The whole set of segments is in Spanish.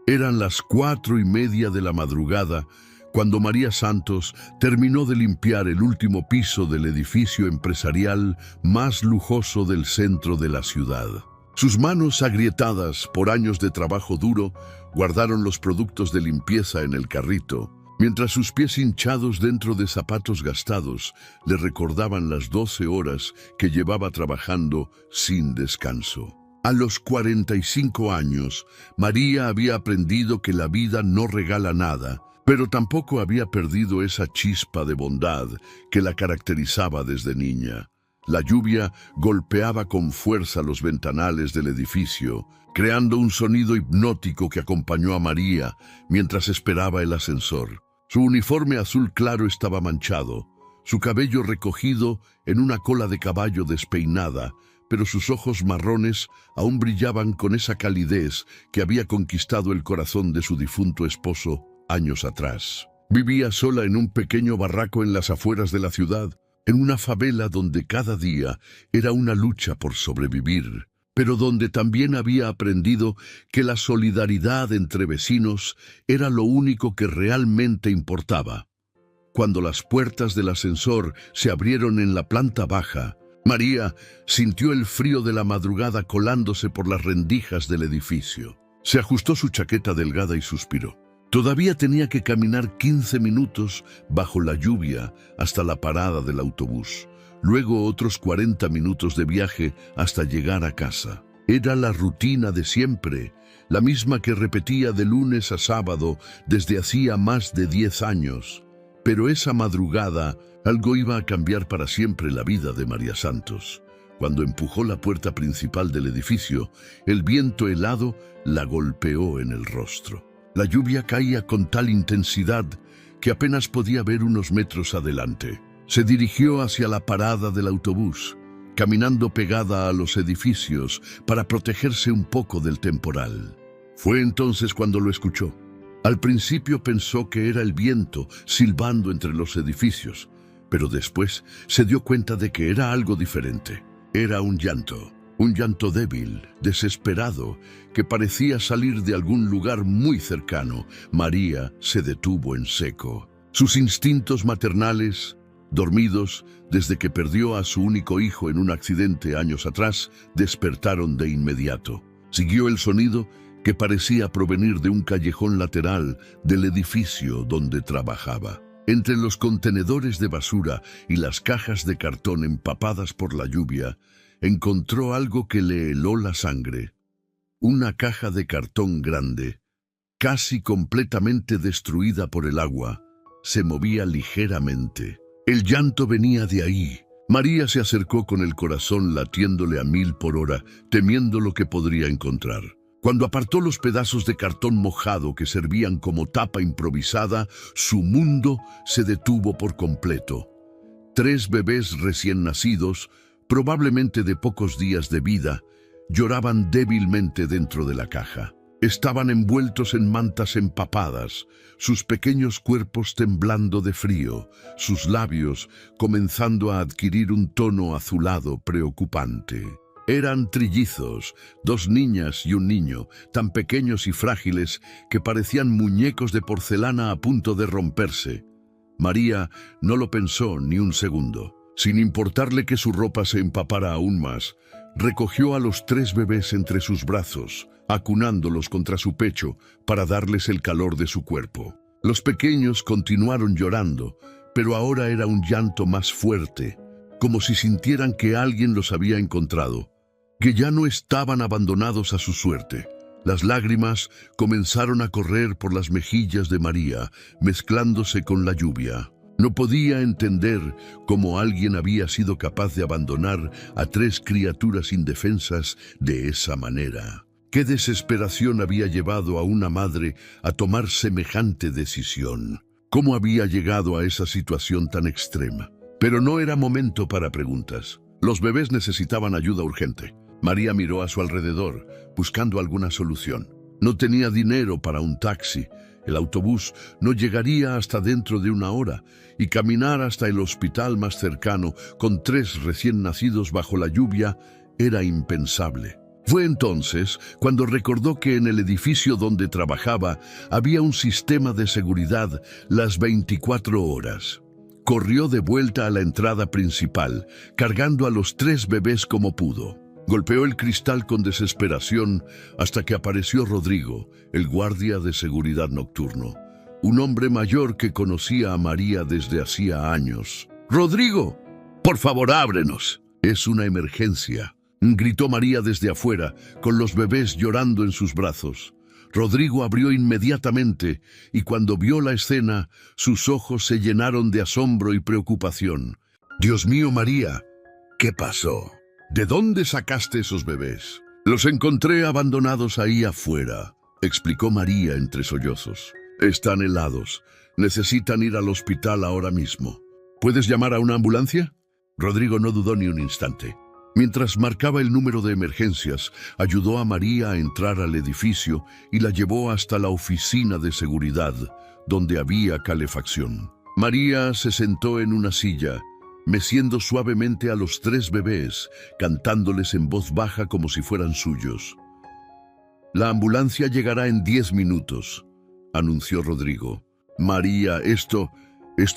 Eran las 4:30 de la madrugada cuando María Santos terminó de limpiar el último piso del edificio empresarial más lujoso del centro de la ciudad. Sus manos agrietadas por años de trabajo duro guardaron los productos de limpieza en el carrito, mientras sus pies hinchados dentro de zapatos gastados le recordaban las 12 horas que llevaba trabajando sin descanso. A los 45 años, María había aprendido que la vida no regala nada, pero tampoco había perdido esa chispa de bondad que la caracterizaba desde niña. La lluvia golpeaba con fuerza los ventanales del edificio, creando un sonido hipnótico que acompañó a María mientras esperaba el ascensor. Su uniforme azul claro estaba manchado, su cabello recogido en una cola de caballo despeinada, pero sus ojos marrones aún brillaban con esa calidez que había conquistado el corazón de su difunto esposo años atrás. Vivía sola en un pequeño barraco en las afueras de la ciudad, en una favela donde cada día era una lucha por sobrevivir, pero donde también había aprendido que la solidaridad entre vecinos era lo único que realmente importaba. Cuando las puertas del ascensor se abrieron en la planta baja, María sintió el frío de la madrugada colándose por las rendijas del edificio. Se ajustó su chaqueta delgada y suspiró. Todavía tenía que caminar 15 minutos bajo la lluvia hasta la parada del autobús. Luego otros 40 minutos de viaje hasta llegar a casa. Era la rutina de siempre, la misma que repetía de lunes a sábado desde hacía más de 10 años. Pero esa madrugada algo iba a cambiar para siempre la vida de María Santos. Cuando empujó la puerta principal del edificio, el viento helado la golpeó en el rostro. La lluvia caía con tal intensidad que apenas podía ver unos metros adelante. Se dirigió hacia la parada del autobús, caminando pegada a los edificios para protegerse un poco del temporal. Fue entonces cuando lo escuchó. Al principio pensó que era el viento silbando entre los edificios, pero después se dio cuenta de que era algo diferente. Era un llanto débil, desesperado, que parecía salir de algún lugar muy cercano. María se detuvo en seco. Sus instintos maternales, dormidos desde que perdió a su único hijo en un accidente años atrás, despertaron de inmediato. Siguió el sonido que parecía provenir de un callejón lateral del edificio donde trabajaba. Entre los contenedores de basura y las cajas de cartón empapadas por la lluvia, encontró algo que le heló la sangre. Una caja de cartón grande, casi completamente destruida por el agua, se movía ligeramente. El llanto venía de ahí. María se acercó con el corazón latiéndole a 1000 por hora, temiendo lo que podría encontrar. Cuando apartó los pedazos de cartón mojado que servían como tapa improvisada, su mundo se detuvo por completo. 3 bebés recién nacidos, probablemente de pocos días de vida, lloraban débilmente dentro de la caja. Estaban envueltos en mantas empapadas, sus pequeños cuerpos temblando de frío, sus labios comenzando a adquirir un tono azulado preocupante. Eran trillizos, 2 niñas y un niño, tan pequeños y frágiles que parecían muñecos de porcelana a punto de romperse. María no lo pensó ni un segundo. Sin importarle que su ropa se empapara aún más, recogió a los 3 bebés entre sus brazos, acunándolos contra su pecho para darles el calor de su cuerpo. Los pequeños continuaron llorando, pero ahora era un llanto más fuerte, como si sintieran que alguien los había encontrado, que ya no estaban abandonados a su suerte. Las lágrimas comenzaron a correr por las mejillas de María, mezclándose con la lluvia. No podía entender cómo alguien había sido capaz de abandonar a 3 criaturas indefensas de esa manera. ¿Qué desesperación había llevado a una madre a tomar semejante decisión? ¿Cómo había llegado a esa situación tan extrema? Pero no era momento para preguntas. Los bebés necesitaban ayuda urgente. María miró a su alrededor, buscando alguna solución. No tenía dinero para un taxi. El autobús no llegaría hasta dentro de 1 hora, y caminar hasta el hospital más cercano con 3 recién nacidos bajo la lluvia era impensable. Fue entonces cuando recordó que en el edificio donde trabajaba había un sistema de seguridad las 24 horas. Corrió de vuelta a la entrada principal, cargando a los 3 bebés como pudo. Golpeó el cristal con desesperación hasta que apareció Rodrigo, el guardia de seguridad nocturno, un hombre mayor que conocía a María desde hacía años. «¡Rodrigo! Por favor, ábrenos. Es una emergencia», gritó María desde afuera, con los bebés llorando en sus brazos. Rodrigo abrió inmediatamente y cuando vio la escena, sus ojos se llenaron de asombro y preocupación. «Dios mío, María, ¿qué pasó? ¿De dónde sacaste esos bebés?» «Los encontré abandonados ahí afuera», explicó María entre sollozos. «Están helados. Necesitan ir al hospital ahora mismo. ¿Puedes llamar a una ambulancia?» Rodrigo no dudó ni un instante. Mientras marcaba el número de emergencias, ayudó a María a entrar al edificio y la llevó hasta la oficina de seguridad, donde había calefacción. María se sentó en una silla, meciendo suavemente a los 3 bebés, cantándoles en voz baja como si fueran suyos. «La ambulancia llegará en 10 minutos», anunció Rodrigo. «María, esto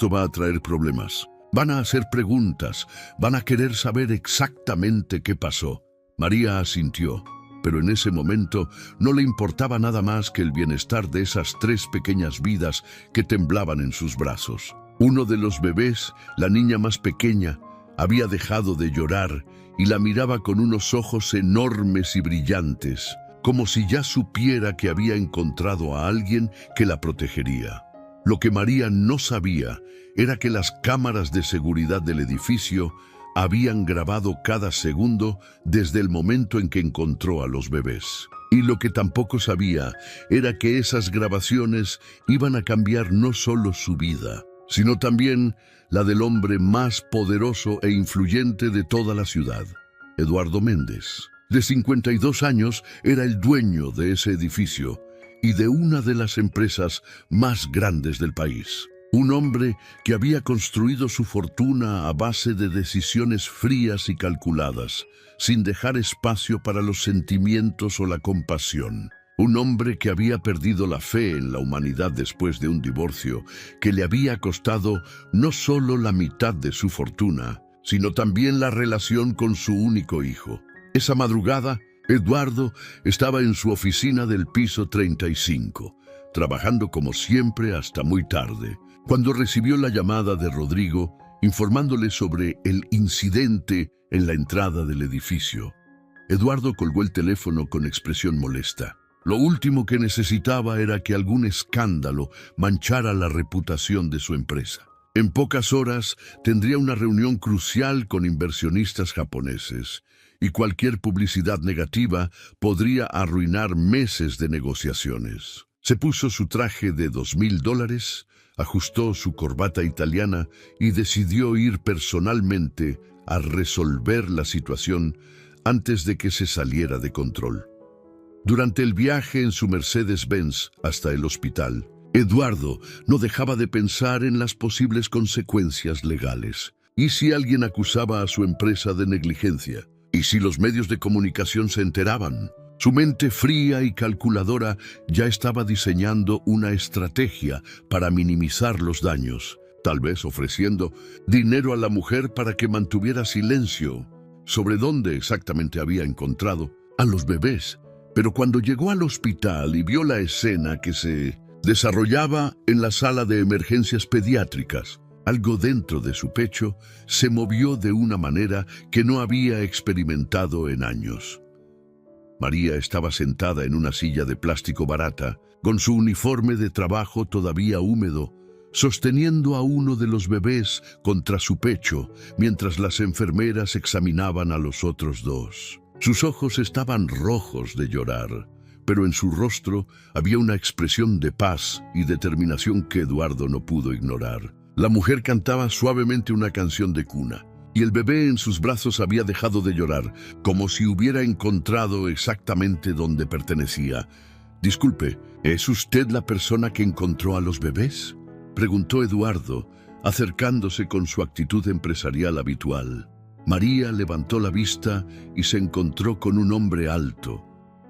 va a traer problemas. Van a hacer preguntas, van a querer saber exactamente qué pasó». María asintió, pero en ese momento no le importaba nada más que el bienestar de esas 3 pequeñas vidas que temblaban en sus brazos. Uno de los bebés, la niña más pequeña, había dejado de llorar y la miraba con unos ojos enormes y brillantes, como si ya supiera que había encontrado a alguien que la protegería. Lo que María no sabía era que las cámaras de seguridad del edificio habían grabado cada segundo desde el momento en que encontró a los bebés. Y lo que tampoco sabía era que esas grabaciones iban a cambiar no solo su vida, sino también la del hombre más poderoso e influyente de toda la ciudad, Eduardo Méndez. De 52 años, era el dueño de ese edificio y de una de las empresas más grandes del país. Un hombre que había construido su fortuna a base de decisiones frías y calculadas, sin dejar espacio para los sentimientos o la compasión. Un hombre que había perdido la fe en la humanidad después de un divorcio que le había costado no solo la mitad de su fortuna, sino también la relación con su único hijo. Esa madrugada, Eduardo estaba en su oficina del piso 35, trabajando como siempre hasta muy tarde, cuando recibió la llamada de Rodrigo informándole sobre el incidente en la entrada del edificio. Eduardo colgó el teléfono con expresión molesta. Lo último que necesitaba era que algún escándalo manchara la reputación de su empresa. En pocas horas tendría una reunión crucial con inversionistas japoneses, y cualquier publicidad negativa podría arruinar meses de negociaciones. Se puso su traje de $2,000, ajustó su corbata italiana y decidió ir personalmente a resolver la situación antes de que se saliera de control. Durante el viaje en su Mercedes-Benz hasta el hospital, Eduardo no dejaba de pensar en las posibles consecuencias legales. ¿Y si alguien acusaba a su empresa de negligencia? ¿Y si los medios de comunicación se enteraban? Su mente fría y calculadora ya estaba diseñando una estrategia para minimizar los daños, tal vez ofreciendo dinero a la mujer para que mantuviera silencio sobre dónde exactamente había encontrado a los bebés. Pero cuando llegó al hospital y vio la escena que se desarrollaba en la sala de emergencias pediátricas, algo dentro de su pecho se movió de una manera que no había experimentado en años. María estaba sentada en una silla de plástico barata, con su uniforme de trabajo todavía húmedo, sosteniendo a uno de los bebés contra su pecho, mientras las enfermeras examinaban a los otros 2. Sus ojos estaban rojos de llorar, pero en su rostro había una expresión de paz y determinación que Eduardo no pudo ignorar. La mujer cantaba suavemente una canción de cuna, y el bebé en sus brazos había dejado de llorar, como si hubiera encontrado exactamente donde pertenecía. «Disculpe, ¿es usted la persona que encontró a los bebés?», preguntó Eduardo, acercándose con su actitud empresarial habitual. María levantó la vista y se encontró con un hombre alto,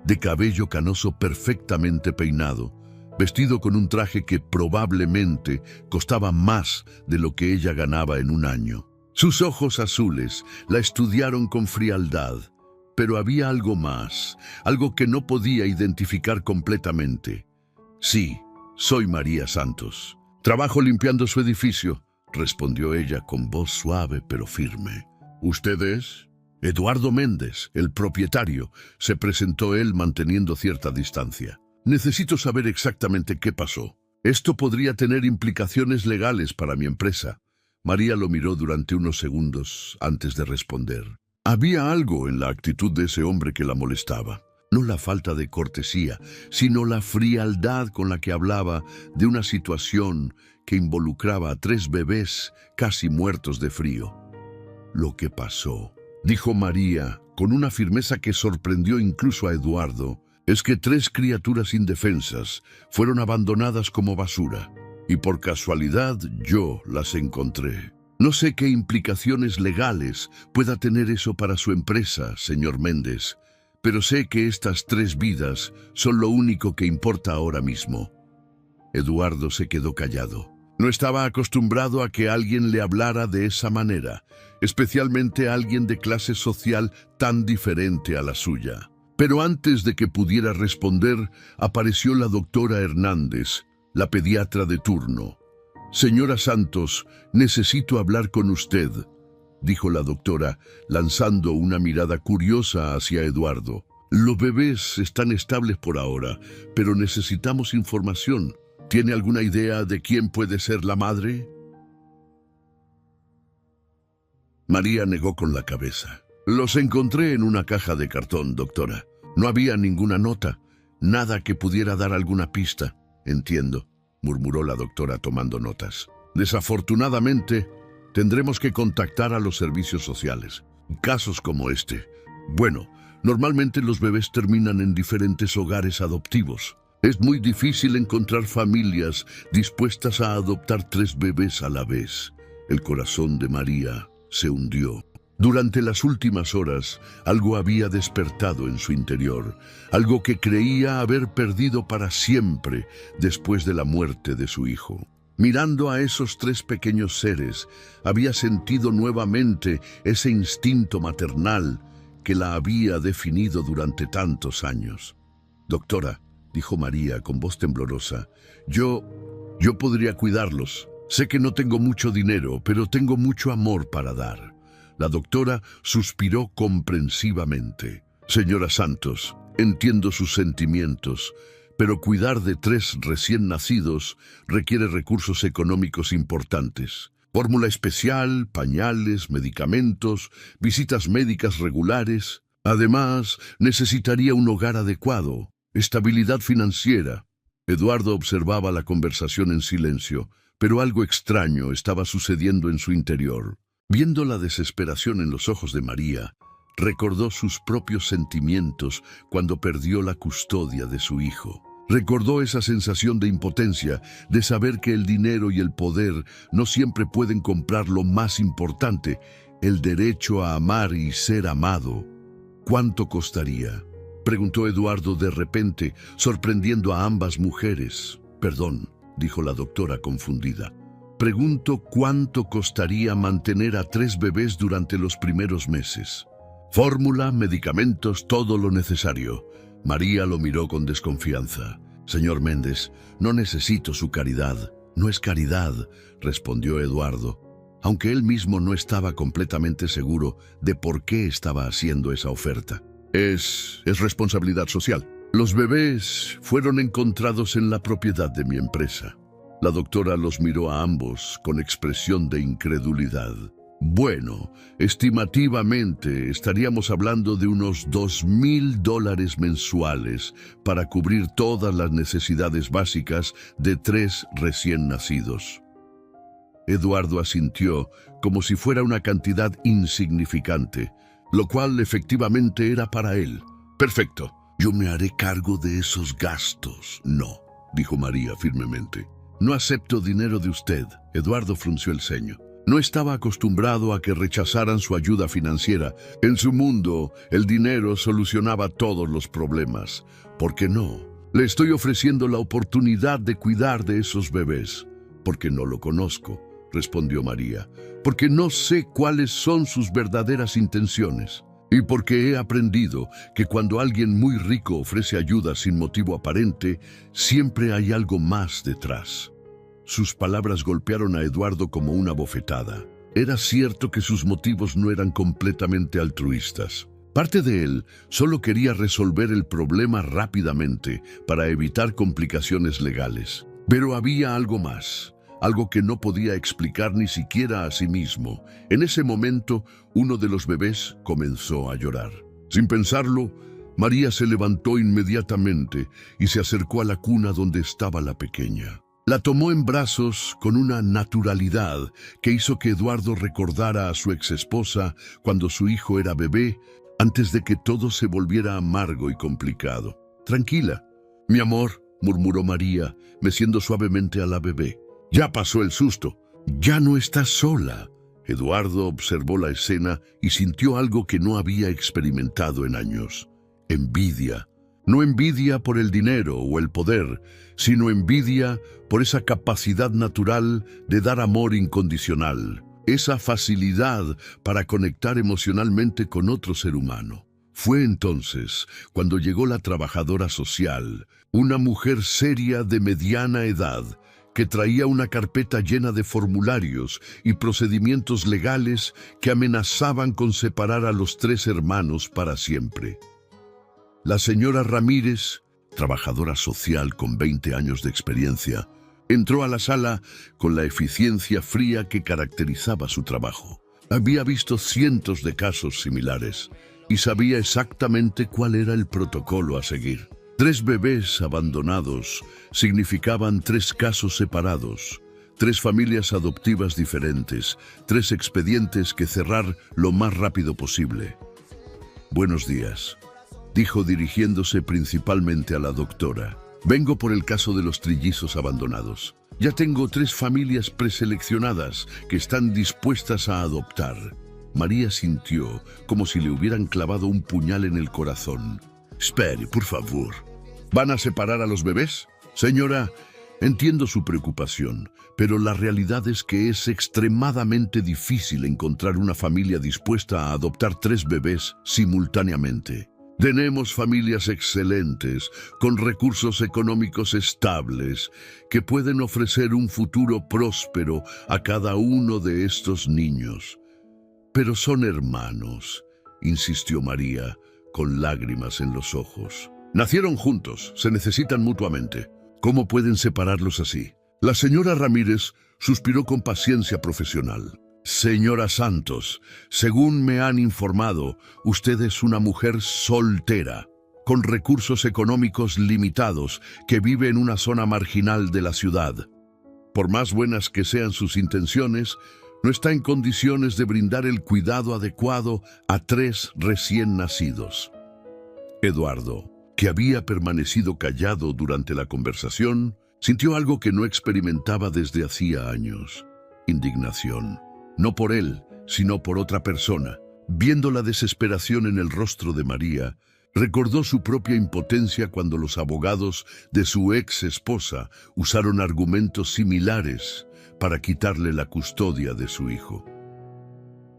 de cabello canoso perfectamente peinado, vestido con un traje que probablemente costaba más de lo que ella ganaba en un año. Sus ojos azules la estudiaron con frialdad, pero había algo más, algo que no podía identificar completamente. Sí, soy María Santos. Trabajo limpiando su edificio, respondió ella con voz suave pero firme. ¿Usted es? Eduardo Méndez, el propietario, se presentó él manteniendo cierta distancia. Necesito saber exactamente qué pasó. Esto podría tener implicaciones legales para mi empresa. María lo miró durante unos segundos antes de responder. Había algo en la actitud de ese hombre que la molestaba. No la falta de cortesía, sino la frialdad con la que hablaba de una situación que involucraba a 3 bebés casi muertos de frío. Lo que pasó, dijo María, con una firmeza que sorprendió incluso a Eduardo, es que 3 criaturas indefensas fueron abandonadas como basura, y por casualidad yo las encontré. No sé qué implicaciones legales pueda tener eso para su empresa, señor Méndez, pero sé que estas 3 vidas son lo único que importa ahora mismo. Eduardo se quedó callado. No estaba acostumbrado a que alguien le hablara de esa manera, especialmente alguien de clase social tan diferente a la suya. Pero antes de que pudiera responder, apareció la doctora Hernández, la pediatra de turno. Señora Santos, necesito hablar con usted, dijo la doctora, lanzando una mirada curiosa hacia Eduardo. Los bebés están estables por ahora, pero necesitamos información. ¿Tiene alguna idea de quién puede ser la madre? María negó con la cabeza. Los encontré en una caja de cartón, doctora. No había ninguna nota, nada que pudiera dar alguna pista. Entiendo, murmuró la doctora tomando notas. Desafortunadamente, tendremos que contactar a los servicios sociales. Casos como este. Bueno, normalmente los bebés terminan en diferentes hogares adoptivos. Es muy difícil encontrar familias dispuestas a adoptar 3 bebés a la vez. El corazón de María se hundió. Durante las últimas horas, algo había despertado en su interior, algo que creía haber perdido para siempre después de la muerte de su hijo. Mirando a esos 3 pequeños seres, había sentido nuevamente ese instinto maternal que la había definido durante tantos años. Doctora, dijo María con voz temblorosa, yo podría cuidarlos. Sé que no tengo mucho dinero, pero tengo mucho amor para dar. La doctora suspiró comprensivamente. Señora Santos, entiendo sus sentimientos, pero cuidar de 3 recién nacidos requiere recursos económicos importantes. Fórmula especial, pañales, medicamentos, visitas médicas regulares. Además, necesitaría un hogar adecuado, estabilidad financiera. Eduardo observaba la conversación en silencio, pero algo extraño estaba sucediendo en su interior. Viendo la desesperación en los ojos de María, recordó sus propios sentimientos cuando perdió la custodia de su hijo. Recordó esa sensación de impotencia, de saber que el dinero y el poder no siempre pueden comprar lo más importante, el derecho a amar y ser amado. ¿Cuánto costaría?, preguntó Eduardo de repente, sorprendiendo a ambas mujeres. Perdón, dijo la doctora confundida. Pregunto cuánto costaría mantener a 3 bebés durante los primeros meses. Fórmula, medicamentos, todo lo necesario. María lo miró con desconfianza. Señor Méndez, no necesito su caridad. No es caridad, respondió Eduardo, aunque él mismo no estaba completamente seguro de por qué estaba haciendo esa oferta. Es responsabilidad social. Los bebés fueron encontrados en la propiedad de mi empresa. La doctora los miró a ambos con expresión de incredulidad. Bueno, estimativamente estaríamos hablando de unos $2,000 mensuales para cubrir todas las necesidades básicas de 3 recién nacidos. Eduardo asintió como si fuera una cantidad insignificante, lo cual efectivamente era para él. Perfecto, yo me haré cargo de esos gastos. No, dijo María firmemente. No acepto dinero de usted. Eduardo frunció el ceño. No estaba acostumbrado a que rechazaran su ayuda financiera. En su mundo, el dinero solucionaba todos los problemas. ¿Por qué no? Le estoy ofreciendo la oportunidad de cuidar de esos bebés. Porque no lo conozco, respondió María. Porque no sé cuáles son sus verdaderas intenciones. Y porque he aprendido que cuando alguien muy rico ofrece ayuda sin motivo aparente, siempre hay algo más detrás. Sus palabras golpearon a Eduardo como una bofetada. Era cierto que sus motivos no eran completamente altruistas. Parte de él solo quería resolver el problema rápidamente para evitar complicaciones legales. Pero había algo más. Algo que no podía explicar ni siquiera a sí mismo. En ese momento, uno de los bebés comenzó a llorar. Sin pensarlo, María se levantó inmediatamente y se acercó a la cuna donde estaba la pequeña. La tomó en brazos con una naturalidad que hizo que Eduardo recordara a su exesposa cuando su hijo era bebé, antes de que todo se volviera amargo y complicado. «Tranquila, mi amor», murmuró María, meciendo suavemente a la bebé. «Ya pasó el susto. Ya no estás sola». Eduardo observó la escena y sintió algo que no había experimentado en años. Envidia. No envidia por el dinero o el poder, sino envidia por esa capacidad natural de dar amor incondicional, esa facilidad para conectar emocionalmente con otro ser humano. Fue entonces cuando llegó la trabajadora social, una mujer seria de mediana edad, que traía una carpeta llena de formularios y procedimientos legales que amenazaban con separar a los tres hermanos para siempre. La señora Ramírez, trabajadora social con 20 años de experiencia, entró a la sala con la eficiencia fría que caracterizaba su trabajo. Había visto cientos de casos similares y sabía exactamente cuál era el protocolo a seguir. 3 bebés abandonados significaban 3 casos separados, 3 familias adoptivas diferentes, 3 expedientes que cerrar lo más rápido posible. «Buenos días», dijo dirigiéndose principalmente a la doctora. «Vengo por el caso de los trillizos abandonados. Ya tengo 3 familias preseleccionadas que están dispuestas a adoptar». María sintió como si le hubieran clavado un puñal en el corazón. «Espere, por favor. ¿Van a separar a los bebés?» «Señora, entiendo su preocupación, pero la realidad es que es extremadamente difícil encontrar una familia dispuesta a adoptar 3 bebés simultáneamente. Tenemos familias excelentes, con recursos económicos estables, que pueden ofrecer un futuro próspero a cada uno de estos niños. Pero son hermanos», insistió María, con lágrimas en los ojos. «Nacieron juntos, se necesitan mutuamente. ¿Cómo pueden separarlos así?» La señora Ramírez suspiró con paciencia profesional. «Señora Santos, según me han informado, usted es una mujer soltera, con recursos económicos limitados, que vive en una zona marginal de la ciudad. Por más buenas que sean sus intenciones, no está en condiciones de brindar el cuidado adecuado a 3 recién nacidos». Eduardo, que había permanecido callado durante la conversación, sintió algo que no experimentaba desde hacía años: indignación. No por él, sino por otra persona. Viendo la desesperación en el rostro de María, recordó su propia impotencia cuando los abogados de su ex esposa usaron argumentos similares para quitarle la custodia de su hijo.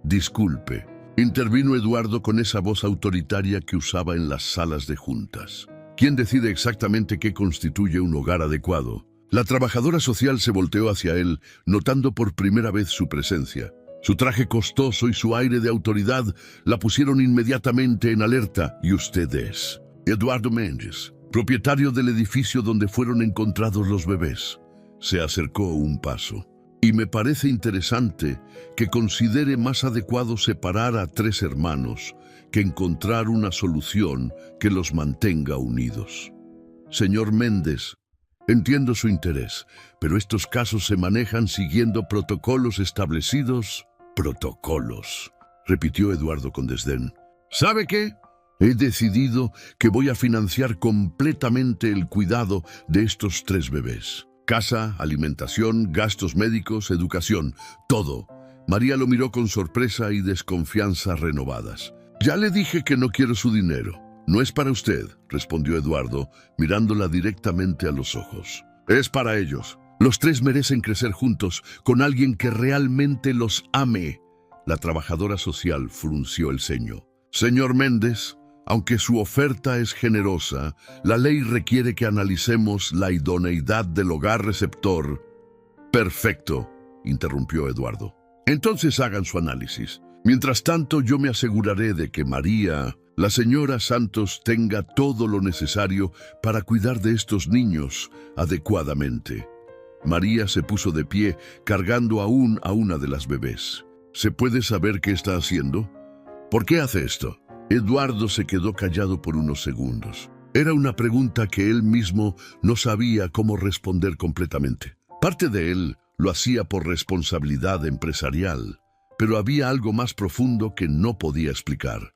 «Disculpe», intervino Eduardo con esa voz autoritaria que usaba en las salas de juntas. «¿Quién decide exactamente qué constituye un hogar adecuado?» La trabajadora social se volteó hacia él, notando por primera vez su presencia. Su traje costoso y su aire de autoridad la pusieron inmediatamente en alerta. «¿Y usted es?» «Eduardo Méndez, propietario del edificio donde fueron encontrados los bebés». Se acercó un paso. «Y me parece interesante que considere más adecuado separar a 3 hermanos que encontrar una solución que los mantenga unidos. Señor Méndez, entiendo su interés, pero estos casos se manejan siguiendo protocolos establecidos». «Protocolos», repitió Eduardo con desdén. «¿Sabe qué? He decidido que voy a financiar completamente el cuidado de estos 3 bebés. Casa, alimentación, gastos médicos, educación, todo. María lo miró con sorpresa y desconfianza renovadas. «Ya le dije que no quiero su dinero. No es para usted», respondió Eduardo, mirándola directamente a los ojos. «Es para ellos. Los tres merecen crecer juntos con alguien que realmente los ame». La trabajadora social frunció el ceño. «Señor Méndez, aunque su oferta es generosa, la ley requiere que analicemos la idoneidad del hogar receptor». «Perfecto», interrumpió Eduardo. «Entonces hagan su análisis. Mientras tanto, yo me aseguraré de que María, la señora Santos, tenga todo lo necesario para cuidar de estos niños adecuadamente». María se puso de pie, cargando aún a una de las bebés. «¿Se puede saber qué está haciendo? ¿Por qué hace esto?». Eduardo se quedó callado por unos segundos. Era una pregunta que él mismo no sabía cómo responder completamente. Parte de él lo hacía por responsabilidad empresarial, pero había algo más profundo que no podía explicar.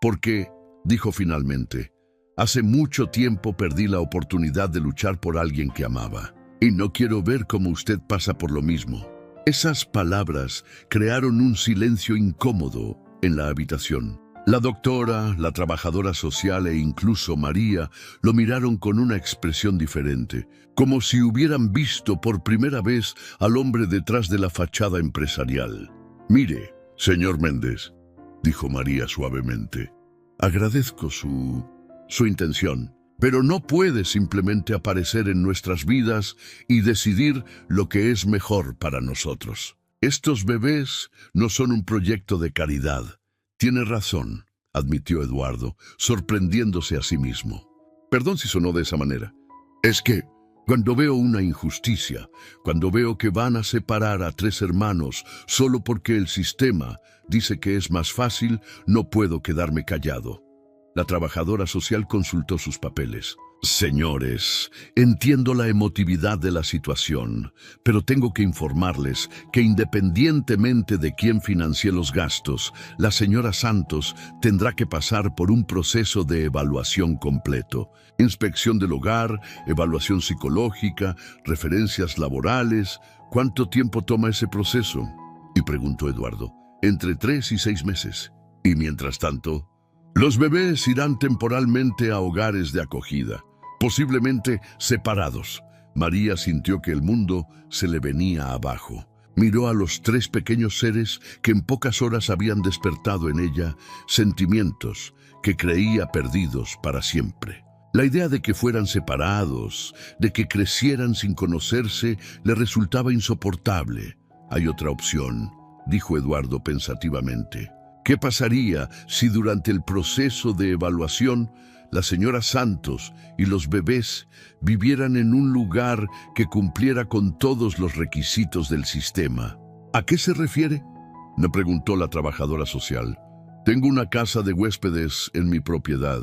«Porque», dijo finalmente, «hace mucho tiempo perdí la oportunidad de luchar por alguien que amaba, y no quiero ver cómo usted pasa por lo mismo». Esas palabras crearon un silencio incómodo en la habitación. La doctora, la trabajadora social e incluso María lo miraron con una expresión diferente, como si hubieran visto por primera vez al hombre detrás de la fachada empresarial. «Mire, señor Méndez», dijo María suavemente, «agradezco su intención, pero no puede simplemente aparecer en nuestras vidas y decidir lo que es mejor para nosotros. Estos bebés no son un proyecto de caridad». «Tiene razón», admitió Eduardo, sorprendiéndose a sí mismo. «Perdón si sonó de esa manera. Es que cuando veo una injusticia, cuando veo que van a separar a tres hermanos solo porque el sistema dice que es más fácil, no puedo quedarme callado». La trabajadora social consultó sus papeles. «Señores, entiendo la emotividad de la situación, pero tengo que informarles que independientemente de quién financie los gastos, la señora Santos tendrá que pasar por un proceso de evaluación completo. Inspección del hogar, evaluación psicológica, referencias laborales». «¿Cuánto tiempo toma ese proceso?», y preguntó Eduardo. «Entre 3 y 6 meses. Y mientras tanto, los bebés irán temporalmente a hogares de acogida, posiblemente separados». María sintió que el mundo se le venía abajo. Miró a los tres pequeños seres que en pocas horas habían despertado en ella sentimientos que creía perdidos para siempre. La idea de que fueran separados, de que crecieran sin conocerse, le resultaba insoportable. «Hay otra opción», dijo Eduardo pensativamente. «¿Qué pasaría si durante el proceso de evaluación la señora Santos y los bebés vivieran en un lugar que cumpliera con todos los requisitos del sistema?» «¿A qué se refiere?», me preguntó la trabajadora social. «Tengo una casa de huéspedes en mi propiedad.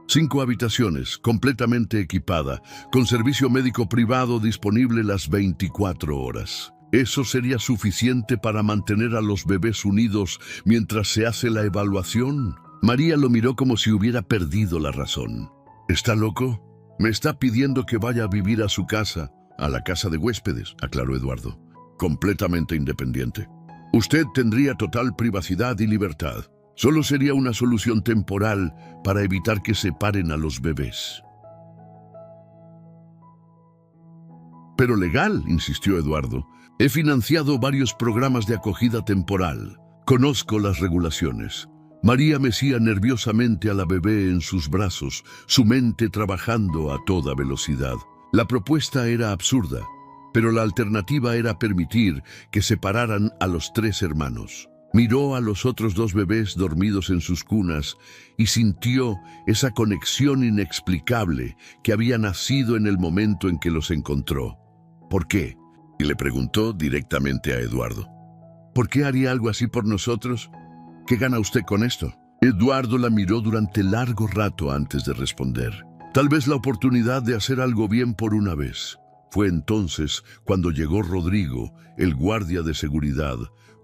5 habitaciones, completamente equipada, con servicio médico privado disponible las 24 horas. ¿Eso sería suficiente para mantener a los bebés unidos mientras se hace la evaluación?». María lo miró como si hubiera perdido la razón. «¿Está loco? Me está pidiendo que vaya a vivir a su casa». «A la casa de huéspedes», aclaró Eduardo. «Completamente independiente. Usted tendría total privacidad y libertad. Solo sería una solución temporal para evitar que separen a los bebés». «Pero legal», insistió Eduardo. «He financiado varios programas de acogida temporal. Conozco las regulaciones». María mecía nerviosamente a la bebé en sus brazos, su mente trabajando a toda velocidad. La propuesta era absurda, pero la alternativa era permitir que separaran a los tres hermanos. Miró a los otros 2 bebés dormidos en sus cunas y sintió esa conexión inexplicable que había nacido en el momento en que los encontró. «¿Por qué?», y le preguntó directamente a Eduardo. «¿Por qué haría algo así por nosotros? ¿Qué gana usted con esto?». Eduardo la miró durante largo rato antes de responder. Tal vez la oportunidad de hacer algo bien por una vez. Fue entonces cuando llegó Rodrigo, el guardia de seguridad,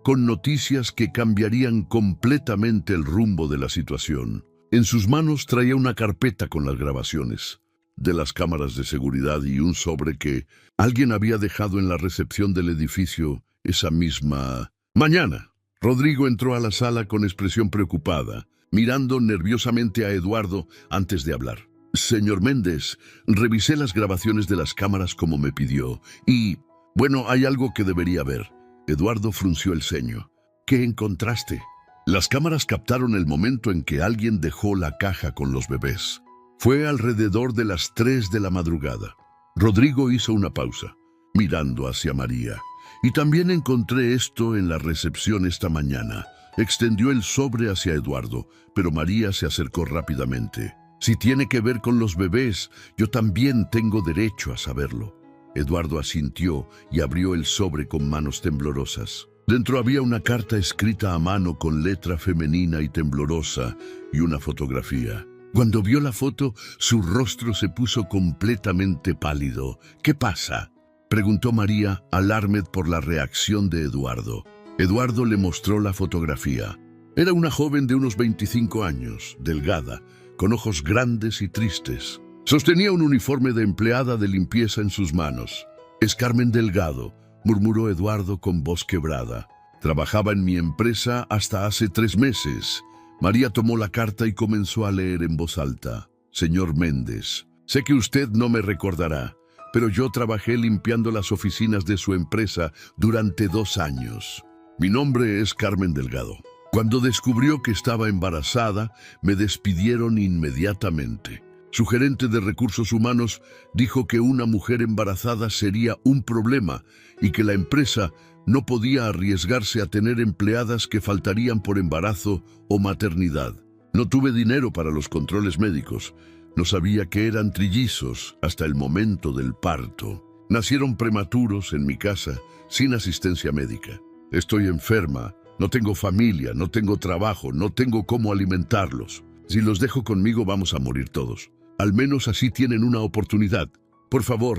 con noticias que cambiarían completamente el rumbo de la situación. En sus manos traía una carpeta con las grabaciones de las cámaras de seguridad y un sobre que alguien había dejado en la recepción del edificio esa misma Mañana. Rodrigo entró a la sala con expresión preocupada, mirando nerviosamente a Eduardo antes de hablar. Señor Méndez, revisé las grabaciones de las cámaras como me pidió y, bueno, hay algo que debería ver. Eduardo frunció el ceño. ¿Qué encontraste? Las cámaras captaron el momento en que alguien dejó la caja con los bebés. Fue alrededor de las 3 de la madrugada. Rodrigo hizo una pausa, mirando hacia María. Y también encontré esto en la recepción esta mañana. Extendió el sobre hacia Eduardo, pero María se acercó rápidamente. Si tiene que ver con los bebés, yo también tengo derecho a saberlo. Eduardo asintió y abrió el sobre con manos temblorosas. Dentro había una carta escrita a mano con letra femenina y temblorosa y una fotografía. Cuando vio la foto, su rostro se puso completamente pálido. ¿Qué pasa?, preguntó María, alarmed por la reacción de Eduardo. Eduardo le mostró la fotografía. Era una joven de unos 25 años, delgada, con ojos grandes y tristes. Sostenía un uniforme de empleada de limpieza en sus manos. «Es Carmen Delgado», murmuró Eduardo con voz quebrada. «Trabajaba en mi empresa hasta hace 3 meses». María tomó la carta y comenzó a leer en voz alta. «Señor Méndez, sé que usted no me recordará, pero yo trabajé limpiando las oficinas de su empresa durante 2 años. Mi nombre es Carmen Delgado. Cuando descubrió que estaba embarazada, me despidieron inmediatamente. Su gerente de recursos humanos dijo que una mujer embarazada sería un problema y que la empresa no podía arriesgarse a tener empleadas que faltarían por embarazo o maternidad. No tuve dinero para los controles médicos. No sabía que eran trillizos hasta el momento del parto. Nacieron prematuros en mi casa, sin asistencia médica. Estoy enferma, no tengo familia, no tengo trabajo, no tengo cómo alimentarlos. Si los dejo conmigo vamos a morir todos. Al menos así tienen una oportunidad. Por favor,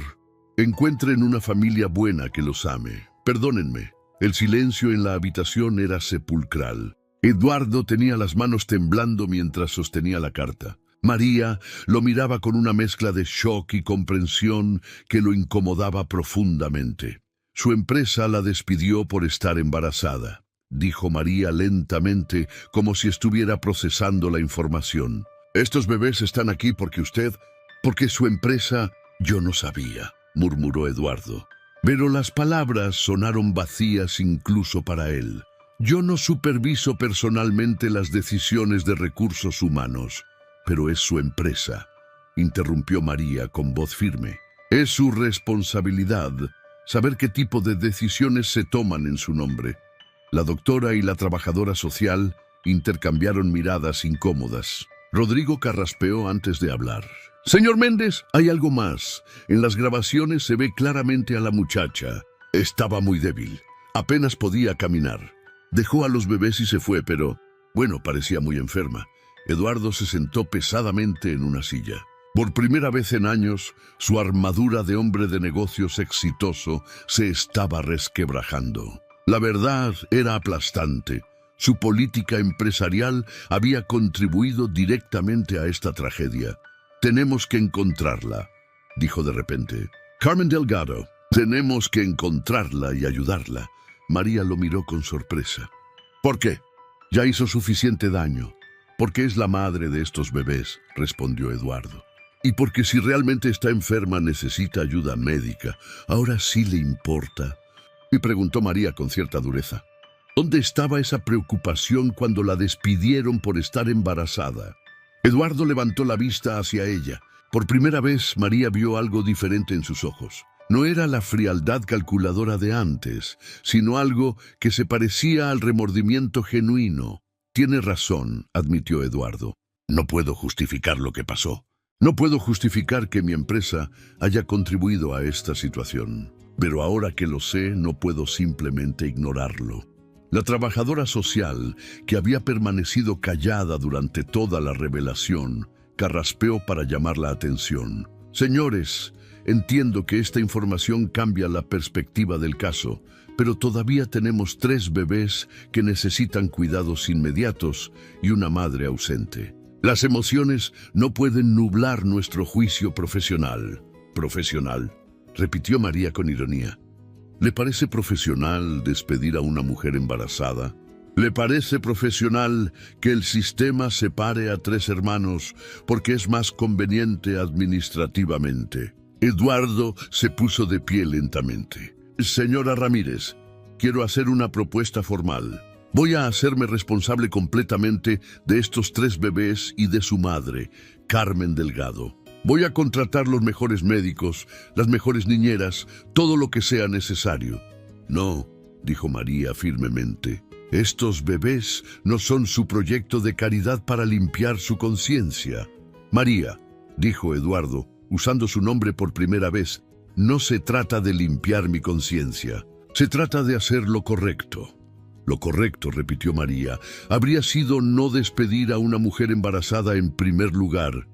encuentren una familia buena que los ame. Perdónenme». El silencio en la habitación era sepulcral. Eduardo tenía las manos temblando mientras sostenía la carta. María lo miraba con una mezcla de shock y comprensión que lo incomodaba profundamente. Su empresa la despidió por estar embarazada, dijo María lentamente, como si estuviera procesando la información. «Estos bebés están aquí porque su empresa...». «Yo no sabía», murmuró Eduardo. Pero las palabras sonaron vacías incluso para él. «Yo no superviso personalmente las decisiones de recursos humanos, pero es su empresa», interrumpió María con voz firme. «Es su responsabilidad saber qué tipo de decisiones se toman en su nombre». La doctora y la trabajadora social intercambiaron miradas incómodas. Rodrigo carraspeó antes de hablar. «Señor Méndez, hay algo más. En las grabaciones se ve claramente a la muchacha. Estaba muy débil. Apenas podía caminar. Dejó a los bebés y se fue, pero, bueno, parecía muy enferma». Eduardo se sentó pesadamente en una silla. Por primera vez en años, su armadura de hombre de negocios exitoso se estaba resquebrajando. La verdad era aplastante. Su política empresarial había contribuido directamente a esta tragedia. «Tenemos que encontrarla», dijo de repente. «Carmen Delgado, tenemos que encontrarla y ayudarla». María lo miró con sorpresa. «¿Por qué? Ya hizo suficiente daño». «Porque es la madre de estos bebés», respondió Eduardo. «Y porque si realmente está enferma necesita ayuda médica. Ahora sí le importa». Y preguntó María con cierta dureza. ¿Dónde estaba esa preocupación cuando la despidieron por estar embarazada? Eduardo levantó la vista hacia ella. Por primera vez, María vio algo diferente en sus ojos. No era la frialdad calculadora de antes, sino algo que se parecía al remordimiento genuino. «Tiene razón», admitió Eduardo. «No puedo justificar lo que pasó. No puedo justificar que mi empresa haya contribuido a esta situación. Pero ahora que lo sé, no puedo simplemente ignorarlo». La trabajadora social, que había permanecido callada durante toda la revelación, carraspeó para llamar la atención. «Señores, entiendo que esta información cambia la perspectiva del caso, pero todavía tenemos 3 bebés que necesitan cuidados inmediatos y una madre ausente. Las emociones no pueden nublar nuestro juicio profesional». «¿Profesional?», repitió María con ironía. ¿Le parece profesional despedir a una mujer embarazada? ¿Le parece profesional que el sistema separe a 3 hermanos porque es más conveniente administrativamente? Eduardo se puso de pie lentamente. Señora Ramírez, quiero hacer una propuesta formal. Voy a hacerme responsable completamente de estos 3 bebés y de su madre, Carmen Delgado. Voy a contratar los mejores médicos, las mejores niñeras, todo lo que sea necesario. No, dijo María firmemente. Estos bebés no son su proyecto de caridad para limpiar su conciencia. María, dijo Eduardo, usando su nombre por primera vez, no se trata de limpiar mi conciencia. Se trata de hacer lo correcto. Lo correcto, repitió María, habría sido no despedir a una mujer embarazada en primer lugar.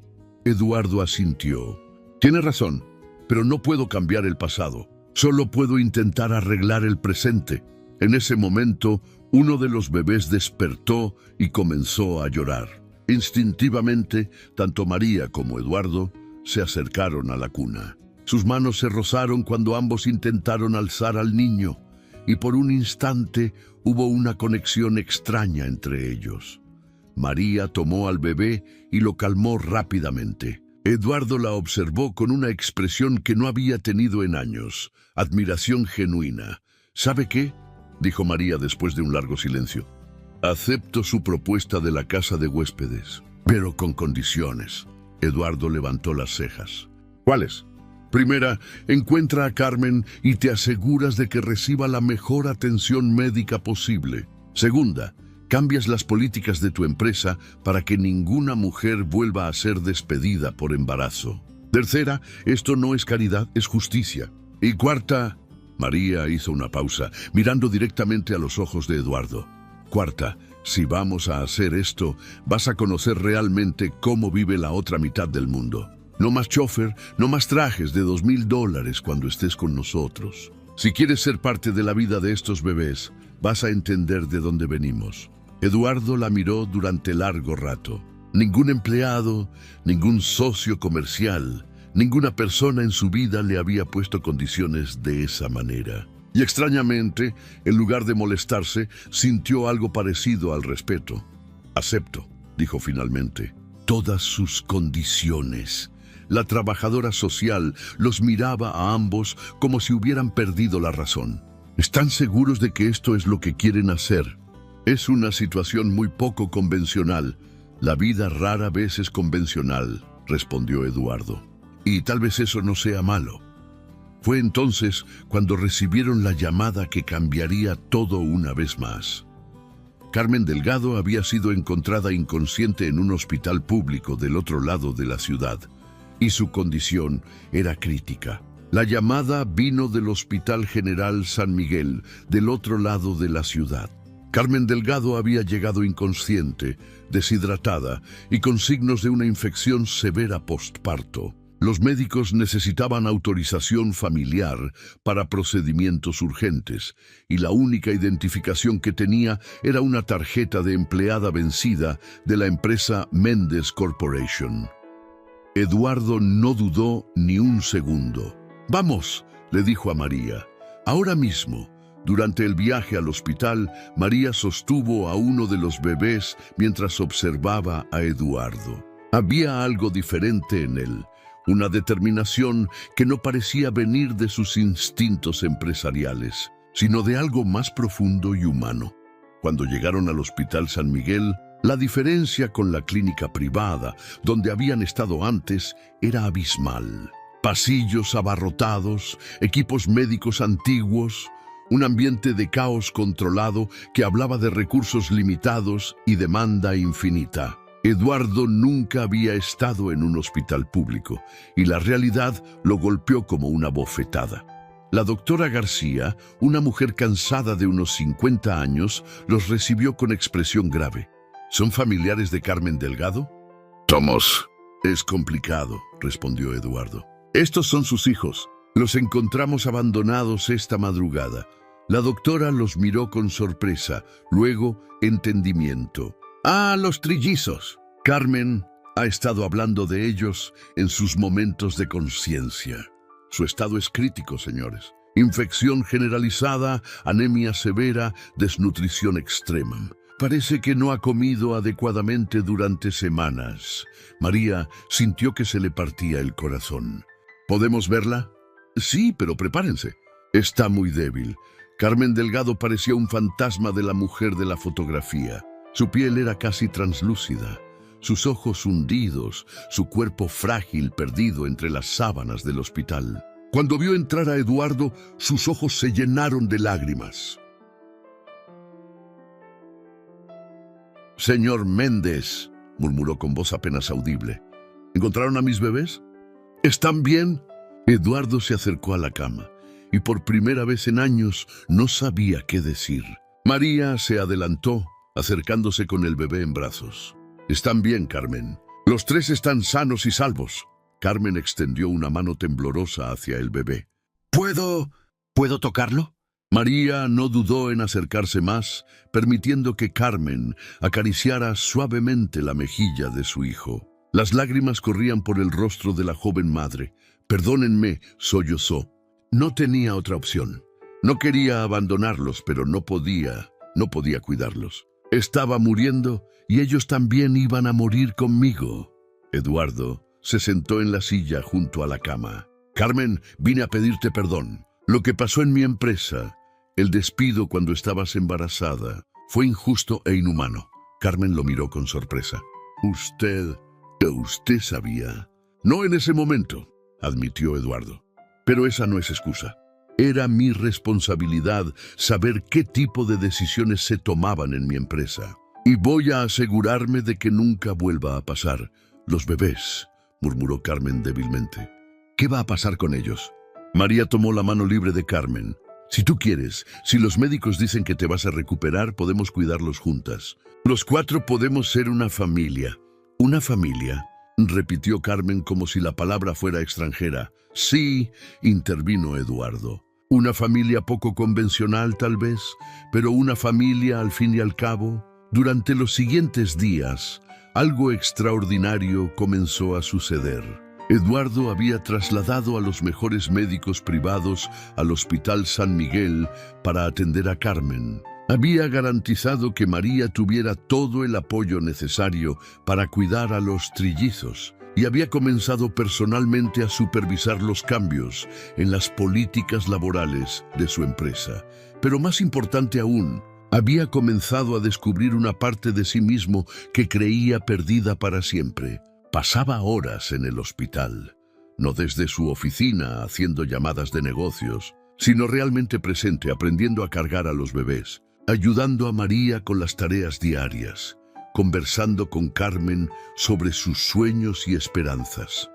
Eduardo asintió. Tiene razón, pero no puedo cambiar el pasado. Solo puedo intentar arreglar el presente. En ese momento, uno de los bebés despertó y comenzó a llorar. Instintivamente, tanto María como Eduardo se acercaron a la cuna. Sus manos se rozaron cuando ambos intentaron alzar al niño, y por un instante hubo una conexión extraña entre ellos. María tomó al bebé y lo calmó rápidamente. Eduardo la observó con una expresión que no había tenido en años, admiración genuina. ¿Sabe qué?, dijo María después de un largo silencio. Acepto su propuesta de la casa de huéspedes, pero con condiciones. Eduardo levantó las cejas. ¿Cuáles? Primera, encuentra a Carmen y te aseguras de que reciba la mejor atención médica posible. Segunda, cambias las políticas de tu empresa para que ninguna mujer vuelva a ser despedida por embarazo. Tercera, esto no es caridad, es justicia. Y cuarta, María hizo una pausa, mirando directamente a los ojos de Eduardo. Cuarta, si vamos a hacer esto, vas a conocer realmente cómo vive la otra mitad del mundo. No más chofer, no más trajes de $2,000 cuando estés con nosotros. Si quieres ser parte de la vida de estos bebés, vas a entender de dónde venimos. Eduardo la miró durante largo rato. Ningún empleado, ningún socio comercial, ninguna persona en su vida le había puesto condiciones de esa manera. Y extrañamente, en lugar de molestarse, sintió algo parecido al respeto. Acepto, dijo finalmente, todas sus condiciones. La trabajadora social los miraba a ambos como si hubieran perdido la razón. ¿Están seguros de que esto es lo que quieren hacer? Es una situación muy poco convencional. La vida rara vez es convencional, respondió Eduardo. Y tal vez eso no sea malo. Fue entonces cuando recibieron la llamada que cambiaría todo una vez más. Carmen Delgado había sido encontrada inconsciente en un hospital público del otro lado de la ciudad, y su condición era crítica. La llamada vino del Hospital General San Miguel, del otro lado de la ciudad. Carmen Delgado había llegado inconsciente, deshidratada y con signos de una infección severa postparto. Los médicos necesitaban autorización familiar para procedimientos urgentes, y la única identificación que tenía era una tarjeta de empleada vencida de la empresa Méndez Corporation. Eduardo no dudó ni un segundo. «Vamos», le dijo a María. Ahora mismo. Durante el viaje al hospital, María sostuvo a uno de los bebés mientras observaba a Eduardo. Había algo diferente en él, una determinación que no parecía venir de sus instintos empresariales, sino de algo más profundo y humano. Cuando llegaron al Hospital San Miguel, la diferencia con la clínica privada, donde habían estado antes, era abismal. Pasillos abarrotados, equipos médicos antiguos, un ambiente de caos controlado que hablaba de recursos limitados y demanda infinita. Eduardo nunca había estado en un hospital público, y la realidad lo golpeó como una bofetada. La doctora García, una mujer cansada de unos 50 años, los recibió con expresión grave. ¿Son familiares de Carmen Delgado? Somos. Es complicado, respondió Eduardo. Estos son sus hijos. Los encontramos abandonados esta madrugada. La doctora los miró con sorpresa, luego entendimiento. ¡Ah, los trillizos! Carmen ha estado hablando de ellos en sus momentos de conciencia. Su estado es crítico, señores. Infección generalizada, anemia severa, desnutrición extrema. Parece que no ha comido adecuadamente durante semanas. María sintió que se le partía el corazón. ¿Podemos verla? Sí, pero prepárense. Está muy débil. Carmen Delgado parecía un fantasma de la mujer de la fotografía. Su piel era casi translúcida, sus ojos hundidos, su cuerpo frágil perdido entre las sábanas del hospital. Cuando vio entrar a Eduardo, sus ojos se llenaron de lágrimas. «Señor Méndez», murmuró con voz apenas audible, «¿encontraron a mis bebés? ¿Están bien?» Eduardo se acercó a la cama y por primera vez en años no sabía qué decir. María se adelantó, acercándose con el bebé en brazos. «Están bien, Carmen. Los tres están sanos y salvos». Carmen extendió una mano temblorosa hacia el bebé. ¿Puedo tocarlo?» María no dudó en acercarse más, permitiendo que Carmen acariciara suavemente la mejilla de su hijo. Las lágrimas corrían por el rostro de la joven madre. «Perdónenme», sollozó. No tenía otra opción. No quería abandonarlos, pero no podía cuidarlos. Estaba muriendo y ellos también iban a morir conmigo. Eduardo se sentó en la silla junto a la cama. «Carmen, vine a pedirte perdón. Lo que pasó en mi empresa, el despido cuando estabas embarazada, fue injusto e inhumano». Carmen lo miró con sorpresa. Usted sabía». «No en ese momento», admitió Eduardo. «Pero esa no es excusa. Era mi responsabilidad saber qué tipo de decisiones se tomaban en mi empresa. Y voy a asegurarme de que nunca vuelva a pasar. Los bebés», murmuró Carmen débilmente. «¿Qué va a pasar con ellos?» María tomó la mano libre de Carmen. «Si tú quieres, si los médicos dicen que te vas a recuperar, podemos cuidarlos juntas. Los cuatro podemos ser una familia». «¿Una familia?», repitió Carmen como si la palabra fuera extranjera. «Sí», intervino Eduardo. «Una familia poco convencional tal vez, pero una familia al fin y al cabo». Durante los siguientes días, algo extraordinario comenzó a suceder. Eduardo había trasladado a los mejores médicos privados al Hospital San Miguel para atender a Carmen. Había garantizado que María tuviera todo el apoyo necesario para cuidar a los trillizos y había comenzado personalmente a supervisar los cambios en las políticas laborales de su empresa. Pero más importante aún, había comenzado a descubrir una parte de sí mismo que creía perdida para siempre. Pasaba horas en el hospital, no desde su oficina haciendo llamadas de negocios, sino realmente presente aprendiendo a cargar a los bebés, ayudando a María con las tareas diarias, conversando con Carmen sobre sus sueños y esperanzas.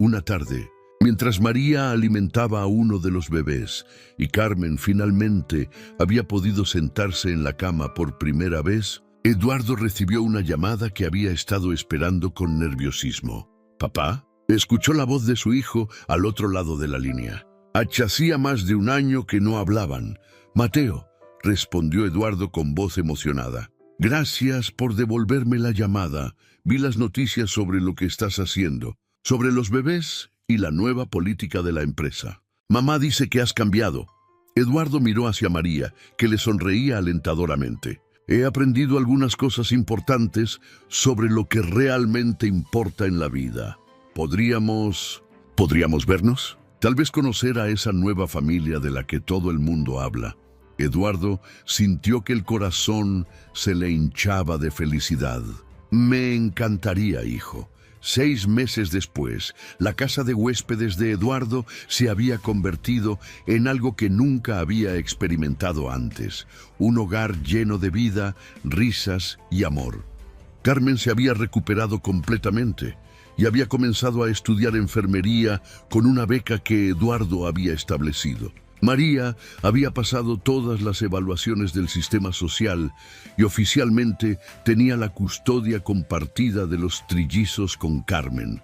Una tarde, mientras María alimentaba a uno de los bebés y Carmen finalmente había podido sentarse en la cama por primera vez, Eduardo recibió una llamada que había estado esperando con nerviosismo. «¿Papá?», escuchó la voz de su hijo al otro lado de la línea. «Hacía más de un año que no hablaban». «Mateo», respondió Eduardo con voz emocionada. «Gracias por devolverme la llamada. Vi las noticias sobre lo que estás haciendo, sobre los bebés y la nueva política de la empresa. Mamá dice que has cambiado». Eduardo miró hacia María, que le sonreía alentadoramente. «He aprendido algunas cosas importantes sobre lo que realmente importa en la vida. ¿Podríamos vernos? Tal vez conocer a esa nueva familia de la que todo el mundo habla». Eduardo sintió que el corazón se le hinchaba de felicidad. «Me encantaría, hijo». 6 meses después, la casa de huéspedes de Eduardo se había convertido en algo que nunca había experimentado antes. Un hogar lleno de vida, risas y amor. Carmen se había recuperado completamente y había comenzado a estudiar enfermería con una beca que Eduardo había establecido. María había pasado todas las evaluaciones del sistema social y oficialmente tenía la custodia compartida de los trillizos con Carmen.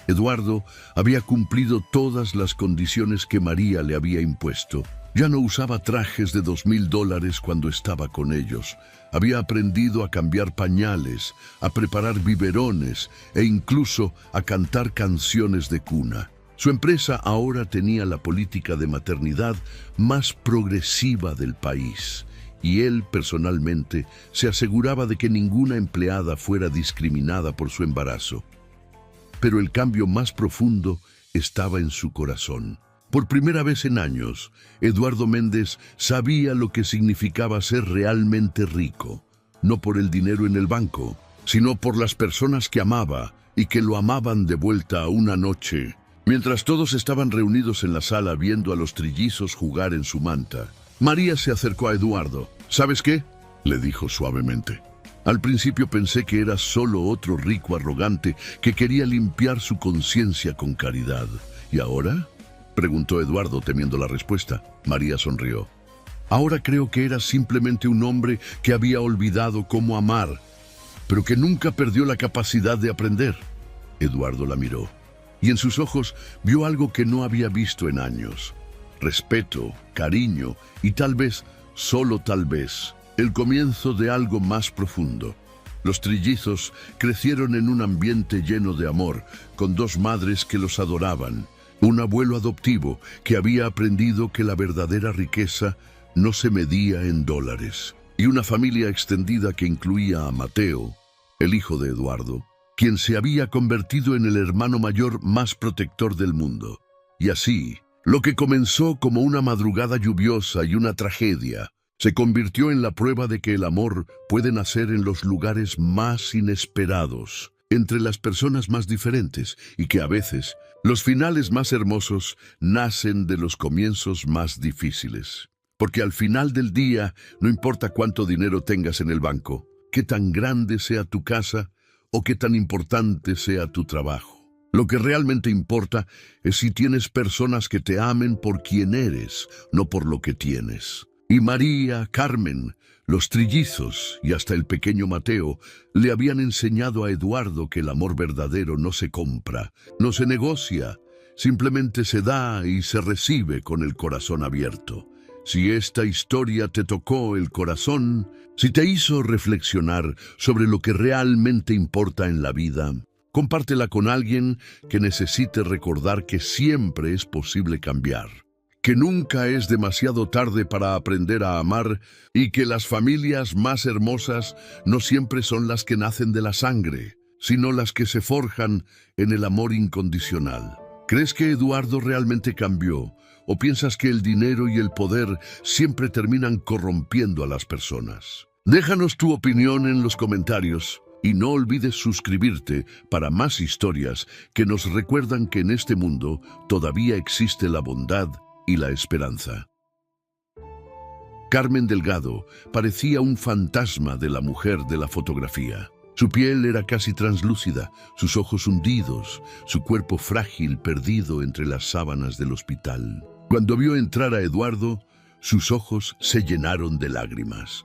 Eduardo había cumplido todas las condiciones que María le había impuesto. Ya no usaba trajes de $2,000 cuando estaba con ellos. Había aprendido a cambiar pañales, a preparar biberones e incluso a cantar canciones de cuna. Su empresa ahora tenía la política de maternidad más progresiva del país, y él personalmente se aseguraba de que ninguna empleada fuera discriminada por su embarazo. Pero el cambio más profundo estaba en su corazón. Por primera vez en años, Eduardo Méndez sabía lo que significaba ser realmente rico, no por el dinero en el banco, sino por las personas que amaba y que lo amaban de vuelta una noche. Mientras todos estaban reunidos en la sala viendo a los trillizos jugar en su manta, María se acercó a Eduardo. ¿Sabes qué?, le dijo suavemente. Al principio pensé que era solo otro rico arrogante que quería limpiar su conciencia con caridad. ¿Y ahora?, preguntó Eduardo temiendo la respuesta. María sonrió. Ahora creo que era simplemente un hombre que había olvidado cómo amar, pero que nunca perdió la capacidad de aprender. Eduardo la miró, y en sus ojos vio algo que no había visto en años. Respeto, cariño y tal vez, solo tal vez, el comienzo de algo más profundo. Los trillizos crecieron en un ambiente lleno de amor, con dos madres que los adoraban, un abuelo adoptivo que había aprendido que la verdadera riqueza no se medía en dólares, y una familia extendida que incluía a Mateo, el hijo de Eduardo, quien se había convertido en el hermano mayor más protector del mundo. Y así, lo que comenzó como una madrugada lluviosa y una tragedia, se convirtió en la prueba de que el amor puede nacer en los lugares más inesperados, entre las personas más diferentes, y que a veces los finales más hermosos nacen de los comienzos más difíciles. Porque al final del día, no importa cuánto dinero tengas en el banco, qué tan grande sea tu casa o qué tan importante sea tu trabajo. Lo que realmente importa es si tienes personas que te amen por quien eres, no por lo que tienes. Y María, Carmen, los trillizos y hasta el pequeño Mateo le habían enseñado a Eduardo que el amor verdadero no se compra, no se negocia, simplemente se da y se recibe con el corazón abierto. Si esta historia te tocó el corazón, si te hizo reflexionar sobre lo que realmente importa en la vida, compártela con alguien que necesite recordar que siempre es posible cambiar, que nunca es demasiado tarde para aprender a amar y que las familias más hermosas no siempre son las que nacen de la sangre, sino las que se forjan en el amor incondicional. ¿Crees que Eduardo realmente cambió? ¿O piensas que el dinero y el poder siempre terminan corrompiendo a las personas? Déjanos tu opinión en los comentarios y no olvides suscribirte para más historias que nos recuerdan que en este mundo todavía existe la bondad y la esperanza. Carmen Delgado parecía un fantasma de la mujer de la fotografía. Su piel era casi translúcida, sus ojos hundidos, su cuerpo frágil perdido entre las sábanas del hospital. Cuando vio entrar a Eduardo, sus ojos se llenaron de lágrimas.